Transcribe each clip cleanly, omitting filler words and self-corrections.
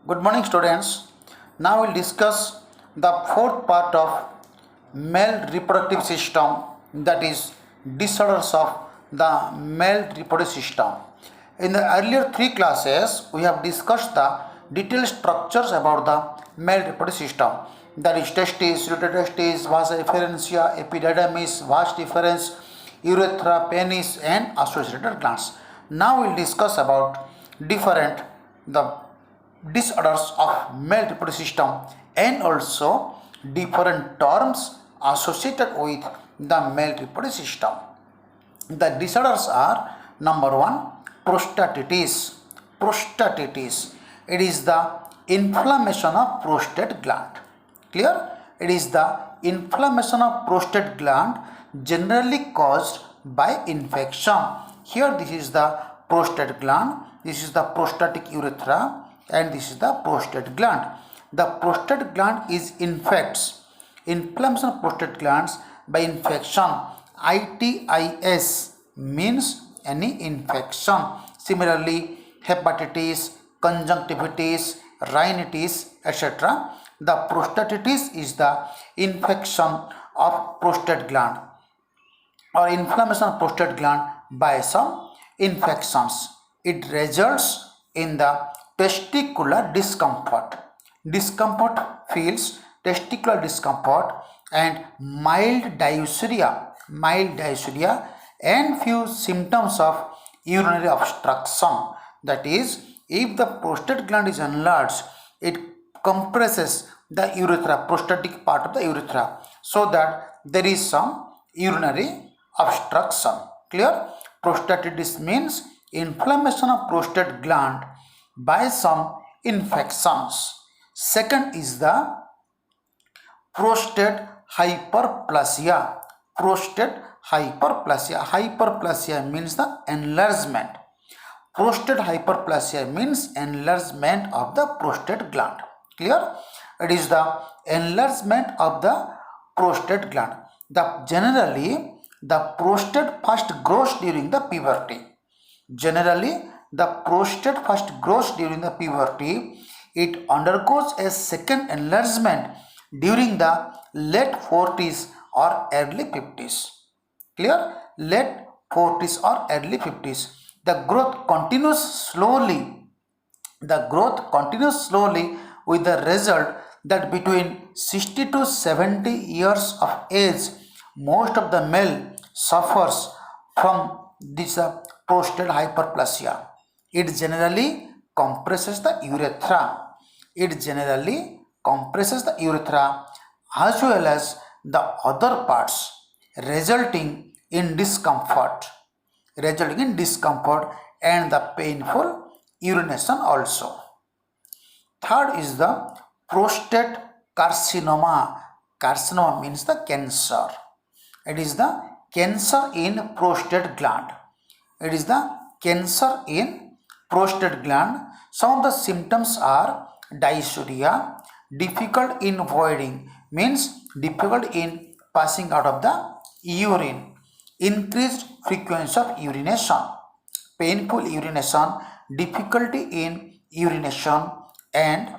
Good morning, students. Now we'll discuss the fourth part of male reproductive system, that is disorders of the male reproductive system. In the earlier three classes, we have discussed the detailed structures about the male reproductive system, that is testes, uretestis, vasa efferentia, epididymis, vas deferens, urethra, penis, and associated glands. Now we'll discuss about different the disorders of male reproductive system and also different terms associated with the male reproductive system. The disorders are: number one, prostatitis. Prostatitis. It is the inflammation of prostate gland. Clear? It is the inflammation of prostate gland generally caused by infection. Here this is the prostate gland, this is the prostatic urethra, and this is the prostate gland. The prostate gland is inflammation of prostate glands by infection. ITIS means any infection. Similarly, hepatitis, conjunctivitis, rhinitis, etc. The prostatitis is the infection of prostate gland or inflammation of prostate gland by some infections. It results in the testicular discomfort. Discomfort feels testicular discomfort and mild dysuria and few symptoms of urinary obstruction. That is, if the prostate gland is enlarged, it compresses the urethra, prostatic part of the urethra, so that there is some urinary obstruction. Clear? Prostatitis means inflammation of prostate gland by some infections. Second is the prostate hyperplasia. Prostate hyperplasia. Hyperplasia means the enlargement. Prostate hyperplasia means enlargement of the prostate gland. Clear? It is the enlargement of the prostate gland. Generally, the prostate first grows during the puberty. Generally, the prostate first grows during the puberty. It undergoes a second enlargement during the late 40s or early 50s. Clear? Late 40s or early 50s. The growth continues slowly. With the result that between 60 to 70 years of age, most of the male suffers from this prostate hyperplasia. It generally compresses the urethra. As well as the other parts, resulting in discomfort and the painful urination also. Third is the prostate carcinoma. Carcinoma means the cancer. It is the cancer in prostate gland. Some of the symptoms are dysuria, difficult in voiding, means difficult in passing out of the urine, increased frequency of urination, painful urination, difficulty in urination, and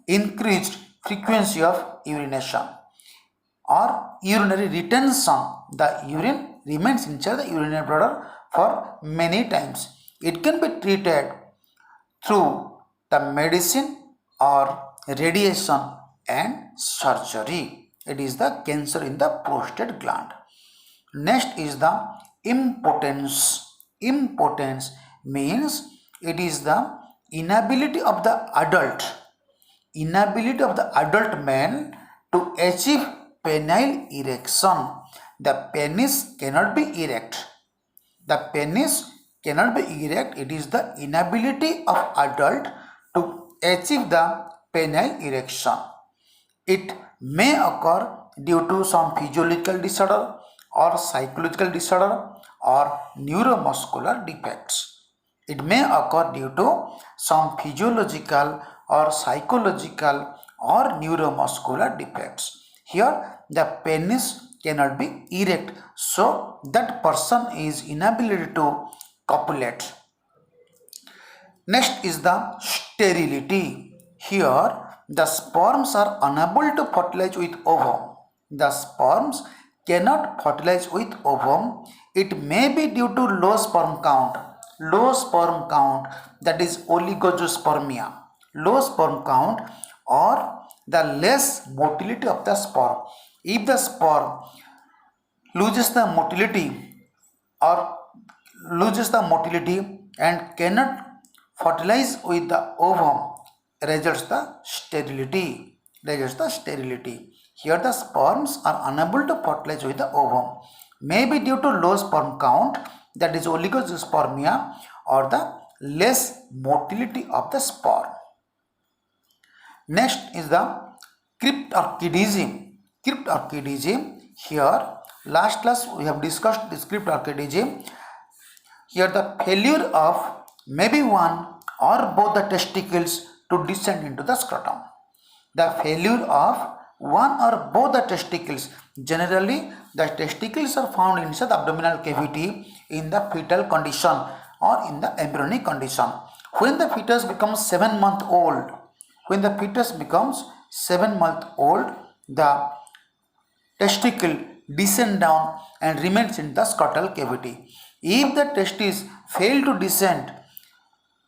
increased frequency of urination or urinary retention. The urine remains inside the urinary bladder for many times. It can be treated through the medicine or radiation and surgery. It is the cancer in the prostate gland. Next is the impotence. Impotence means it is the inability of the adult male to achieve penile erection. The penis cannot be erect. It is the inability of adult to achieve the penile erection. It may occur due to some physiological disorder or psychological disorder or neuromuscular defects. It may occur due to some physiological or psychological or neuromuscular defects. Here the penis cannot be erect, so that person is inability to copulate. Next is the sterility. Here, the sperms are unable to fertilize with ovum. The sperms cannot fertilize with ovum. It may be due to low sperm count. Low sperm count, that is oligospermia. Low sperm count or the less motility of the sperm. If the sperm loses the or motility and cannot fertilize with the ovum, results the sterility. Here the sperms are unable to fertilize with the ovum, maybe due to low sperm count, that is oligospermia, or the less motility of the sperm. Next is the cryptorchidism. Here last class we have discussed this cryptorchidism. Here the failure of maybe one or both the testicles to descend into the scrotum. The failure of one or both the testicles. Generally, the testicles are found inside the abdominal cavity in the fetal condition or in the embryonic condition. When the fetus becomes 7 months old, the testicle descend down and remains in the scrotal cavity. If the testes fail to descend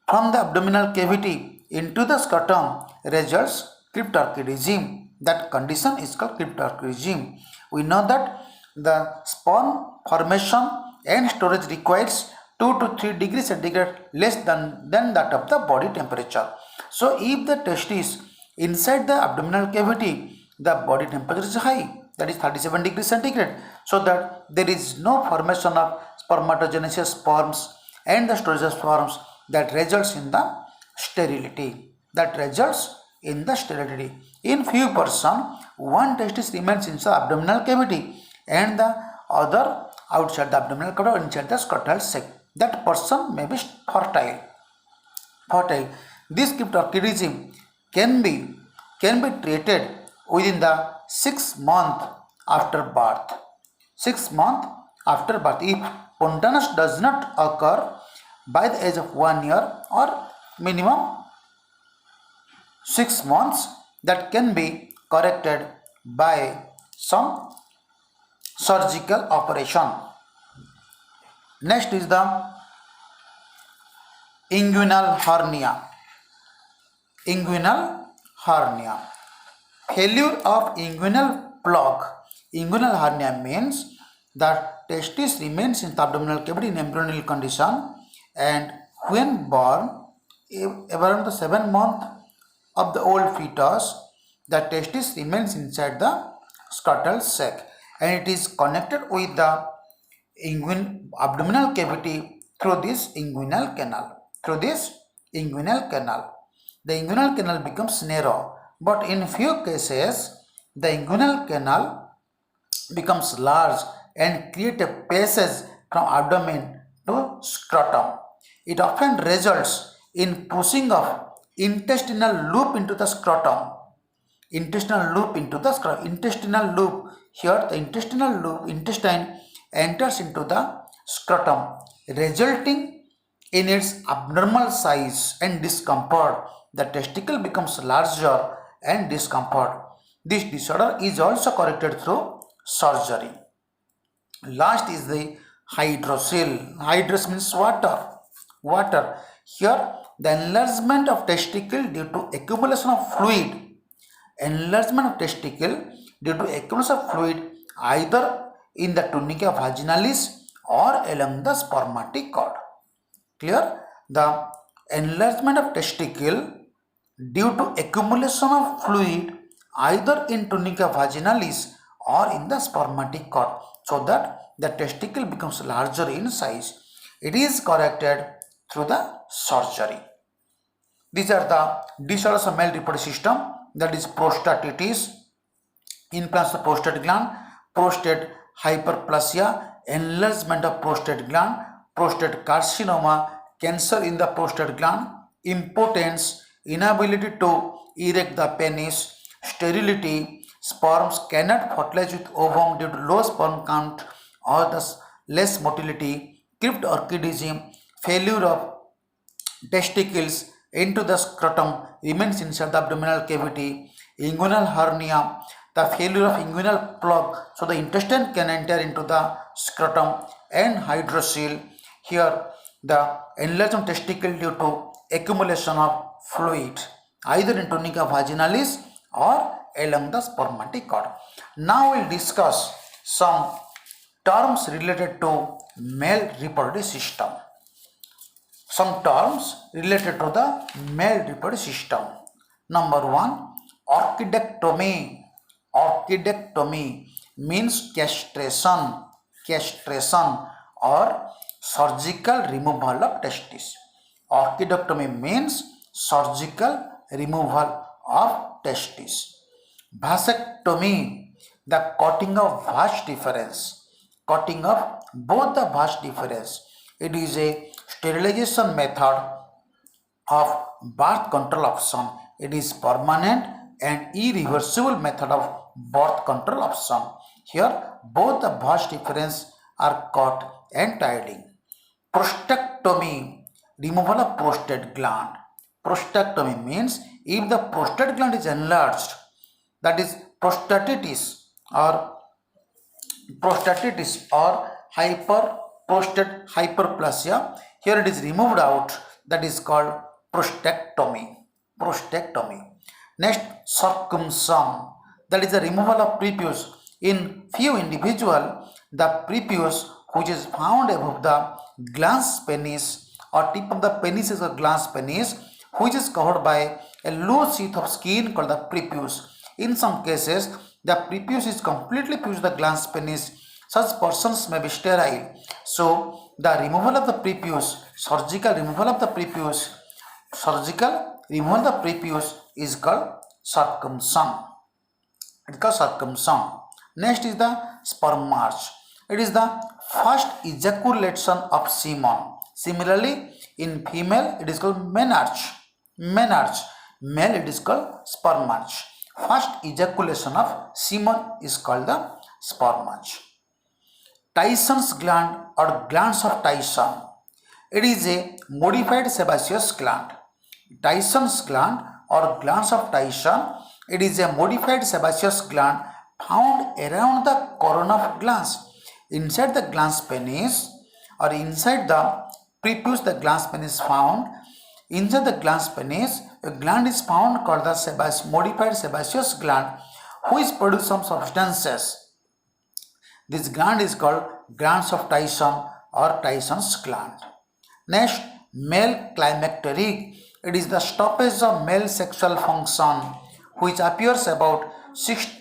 from the abdominal cavity into the scrotum, results cryptorchidism. That condition is called cryptorchidism. We know that the sperm formation and storage requires 2 to 3 degrees centigrade less than that of the body temperature. So if the testis inside the abdominal cavity, the body temperature is high, that is 37 degrees centigrade, so that there is no formation of spermatogenesis sperms and the storage of sperms, that results in the sterility. In few persons, one testis remains inside the abdominal cavity and the other outside the abdominal cavity or inside the scrotal sac. That person may be fertile. This cryptorchidism can be treated within the 6 months after birth. 6 months after birth. If spontaneous does not occur by the age of 1 year or minimum 6 months, that can be corrected by some surgical operation. Next is the inguinal hernia. Failure of inguinal plug. Inguinal hernia means that testis remains in the abdominal cavity in embryonic condition, and when born, around the 7 month of the old fetus, the testis remains inside the scrotal sac and it is connected with the abdominal cavity through this inguinal canal. The inguinal canal becomes narrow, but in few cases the inguinal canal becomes large and create a passage from abdomen to scrotum. It often results in pushing of intestinal loop into the scrotum. Intestinal loop, here the intestine enters into the scrotum, resulting in its abnormal size and discomfort. The testicle becomes larger and discomfort. This disorder is also corrected through surgery. Last is the hydrocele. Hydros means water. Here the enlargement of testicle due to accumulation of fluid. Either in the tunica vaginalis or along the spermatic cord. Clear? The enlargement of testicle due to accumulation of fluid either in tunica vaginalis or in the spermatic cord, so that the testicle becomes larger in size. It is corrected through the surgery. These are the disorders of male reproductive system, that is prostatitis, implants of prostate gland, prostate hyperplasia, enlargement of prostate gland, prostate carcinoma, cancer in the prostate gland, impotence, inability to erect the penis, sterility, sperms cannot fertilize with ovum due to low sperm count or the less motility, cryptorchidism, failure of testicles into the scrotum remains inside the abdominal cavity, inguinal hernia, the failure of inguinal plug, so the intestine can enter into the scrotum, and hydrocele. Here, the enlargement testicle due to accumulation of fluid either in tunica vaginalis or along the spermatic cord. Now we'll discuss some terms related to male reproductive system. Some terms related to the male reproductive system. Number one, orchidectomy. Orchidectomy means castration or surgical removal of testes. Orchidectomy means surgical removal of testes. Vasectomy, the cutting of vas deferens. Cutting of both the vas deferens. It is a sterilization method of birth control option. It is permanent and irreversible method of birth control option. Here both the vas deferens are cut and tied in. Prostatectomy, removal of prostate gland. Prostatectomy means if the prostate gland is enlarged, that is prostatitis or prostate hyperplasia, here it is removed out, that is called prostatectomy. Next, circumcision, that is the removal of prepuce. In few individuals, the prepuce which is found above the glans penis or tip of the penis is a glans penis, which is covered by a loose sheath of skin called the prepuce. In some cases, the prepuce is completely fused to the glans penis. Such persons may be sterile. So, the removal of the prepuce, surgical removal of the prepuce is called circumcision. It is called circumcision. Next is the sperm march. It is the first ejaculation of semen. Similarly, in female, it is called menarche. Male, it is called sperm march. First ejaculation of semen is called the sperm march. Tyson's gland or glands of Tyson. It is a modified sebaceous gland. Tyson's gland or glands of Tyson. It is a modified sebaceous gland found around the corona of glans. Inside the glans penis or inside the prepuce, the glans penis found. Inside the glans penis, a gland is found called the modified sebaceous gland, which produce some substances. This gland is called glands of Tyson or Tyson's gland. Next, male climacteric. It is the stoppage of male sexual function, which appears about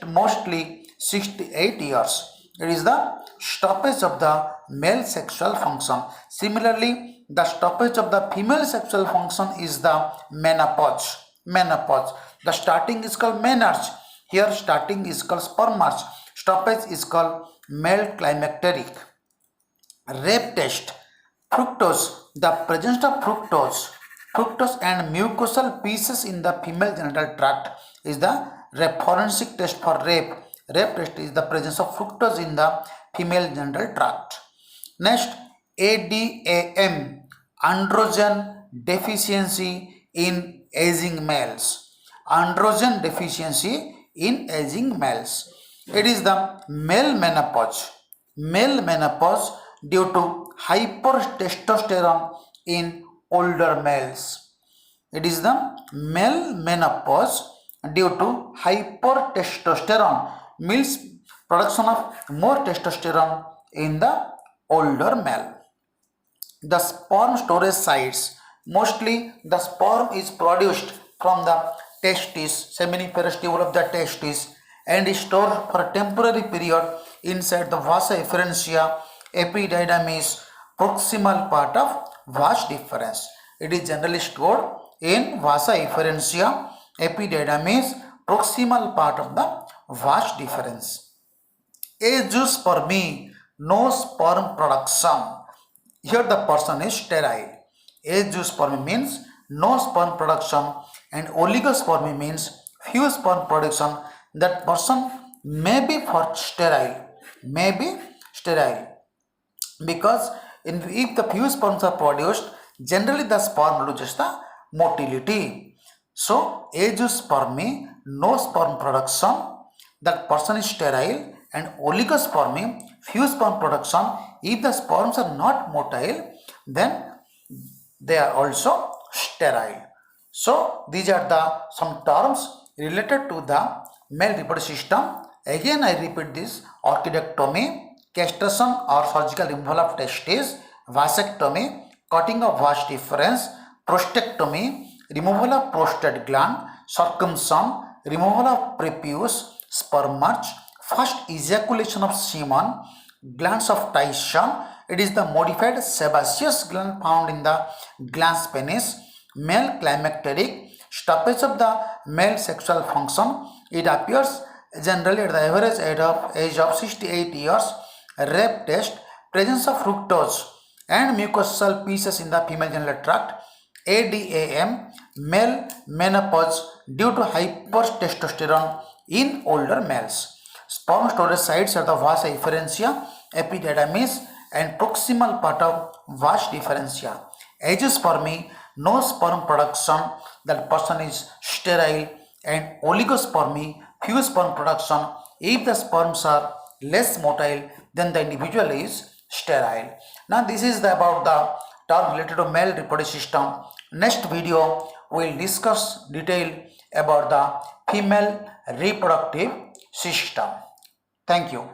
mostly 6 to 8 years. It is the stoppage of the male sexual function. Similarly, the stoppage of the female sexual function is the menopause. The starting is called menarche. Here starting is called sperm march. Stoppage is called male climacteric. Rape test. Fructose. The presence of fructose and mucosal pieces in the female genital tract is the forensic test for rape. Rape test is the presence of fructose in the female genital tract. Next, ADAM, androgen deficiency in aging males. Androgen deficiency in aging males. It is the male menopause due to hypertestosterone in older males. It is the male menopause due to hypertestosterone, means production of more testosterone in the older male. The sperm storage sites. Mostly the sperm is produced from the testis, seminiferous tubule of the testis, and is stored for a temporary period inside the vasa efferentia, epididymis, proximal part of vas deferens. It is generally stored in vasa efferentia, epididymis, proximal part of the vas deferens. Azoospermy, no sperm production. Here the person is sterile. Azoospermy means no sperm production, and oligospermy means few sperm production. That person may be sterile, because if the few sperms are produced, Generally, the sperm loses the motility. So, azoospermy, no sperm production, that person is sterile, and oligospermy, few sperm production. If the sperms are not motile, then they are also sterile. So these are the some terms related to the male reproductive system. Again I repeat this: orchidectomy, castration or surgical removal of testes, vasectomy, cutting of vas deferens, prostatectomy, removal of prostate gland, circumcision, removal of prepuce, sperm march, first ejaculation of semen, glands of Tyson. It is the modified sebaceous gland found in the glans penis. Male climacteric, stoppage of the male sexual function. It appears generally at the average age of 68 years. Rape test, presence of fructose and mucosal pieces in the female genital tract. ADAM, male menopause due to hypertestosterone in older males. Sperm storage sites are the vas efferentia, epididymis, and proximal part of vas deferentia. Azoospermy, no sperm production, that person is sterile, and oligospermy, few sperm production. If the sperms are less motile, then the individual is sterile. Now this is about the term related to male reproductive system. Next video we will discuss detail about the female reproductive system. Thank you.